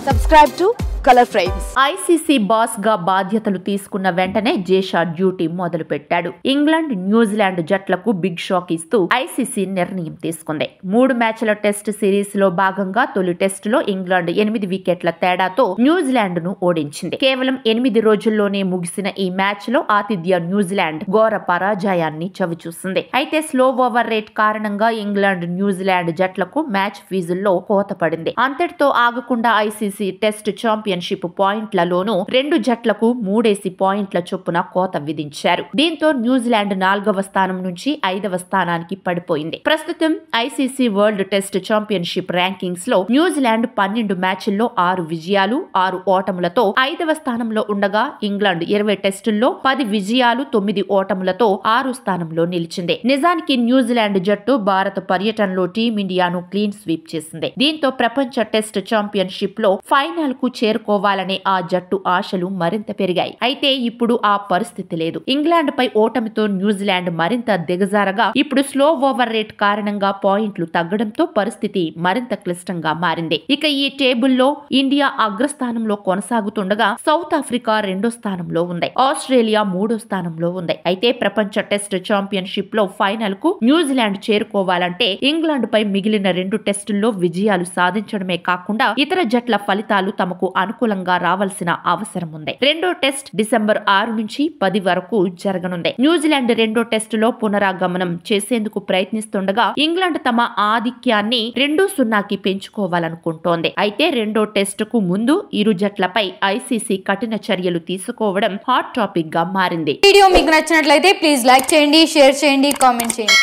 Subscribe to Color Frames. ICC boss గా బాధ్యతలు తీసుకున్న వెంటనే జేషా డ్యూటీ మొదలు పెట్టాడు. ఇంగ్లాండ్, న్యూజిలాండ్ జట్లకు బిగ్ షాక్ ఇస్తూ ఐసీసీ నిర్ణయం తీసుకుంది. 3 మ్యాచ్ల టెస్ట్ సిరీస్ లో భాగంగా తొలి టెస్ట్ లో ఇంగ్లాండ్ 8 వికెట్ల తేడాతో న్యూజిలాండ్ ను ఓడించింది. కేవలం 8 రోజుల్లోనే ముగిసిన ఈ మ్యాచ్ లో ఆతిథ్య న్యూజిలాండ్ ఘోర పరాజయాన్ని చవిచూసింది. అయితే స్లో ఓవర్ రేట్ కారణంగా ఇంగ్లాండ్, న్యూజిలాండ్ జట్లకు మ్యాచ్ ఫీజుల్లో కోత పడింది. అంతటితో ఆగకుండా ఐసీసీ టెస్ట్ ఛాంపియన్షిప్ పాయింట్లలోనూ 2 జట్లకు 3 పాయింట్ల చొప్పున కోత విధించారు. దీంతో న్యూజిలాండ్ 4వ స్థానం నుంచి 5వ స్థానానికి పడిపోయింది. ప్రస్తుతం ICC world test championship rankings లో న్యూజిలాండ్ 12 మ్యాచ్ల్లో 6 విజయాలు, 6 ఓటములతో 5వ స్థానంలో ఉండగా ఇంగ్లాండ్ 20 టెస్టుల్లో 10 విజయాలు, 9 ఓటములతో 6 స్థానంలో నిలిచింది. నిజానికి న్యూజిలాండ్ జట్టు భారత పర్యటనలో టీమిండియాను క్లీన్ స్వీప్ చేసింది. దీంతో ప్రపంచ టెస్ట్ ఛాంపియన్షిప్ లో ఫైనల్ కు చేరుకోవాలనే ఆ జట్టు ఆశలు మరింత పెరిగాయి. అయితే ఇప్పుడు ఆ పరిస్థితి లేదు. ఇంగ్లాండ్ పై ఓటమితో న్యూజిలాండ్ మరింత దిగజారగా ఇప్పుడు స్లో ఓవర్ రేట్ కారణంగా పాయింట్లు తగ్గడంతో పరిస్థితి మరింత క్లిష్టంగా మారింది. ఇక ఈ టేబుల్లో ఇండియా అగ్రస్థానంలో కొనసాగుతుండగా సౌత్ ఆఫ్రికా 2వ స్థానంలో ఉంది. ఆస్ట్రేలియా 3వ స్థానంలో ఉంది. అయితే ప్రపంచ టెస్ట్ ఛాంపియన్షిప్ లో ఫైనల్ కు న్యూజిలాండ్ చేరుకోవాలంటే ఇంగ్లాండ్ పై మిగిలిన 2 టెస్టుల్లో విజయాలు సాధించడమే కాకుండా ఇతర జట్ల ఫలితాలు తమకు అనుకూలంగా రావాల్సిన అవసరం ఉంది. 2వ టెస్ట్ డిసెంబర్ 6 నుంచి 10 వరకు జరగనుంది. న్యూజిలాండ్ 2వ టెస్టులో పునరాగమనం చేసేందుకు ప్రయత్నిస్తుండగా ఇంగ్లాండ్ తమ ఆధిక్యాన్ని 2-0కి పెంచుకోవాలనుకుంటోంది. అయితే 2వ టెస్టుకు ముందు ఇరు జట్లపై ఐసీసీ కఠిన చర్యలు తీసుకోవడం హాట్ టాపిక్ గా మారింది. వీడియో మీకు నచ్చినట్లయితే ప్లీజ్ లైక్ చేయండి, షేర్ చేయండి, కామెంట్ చేయండి.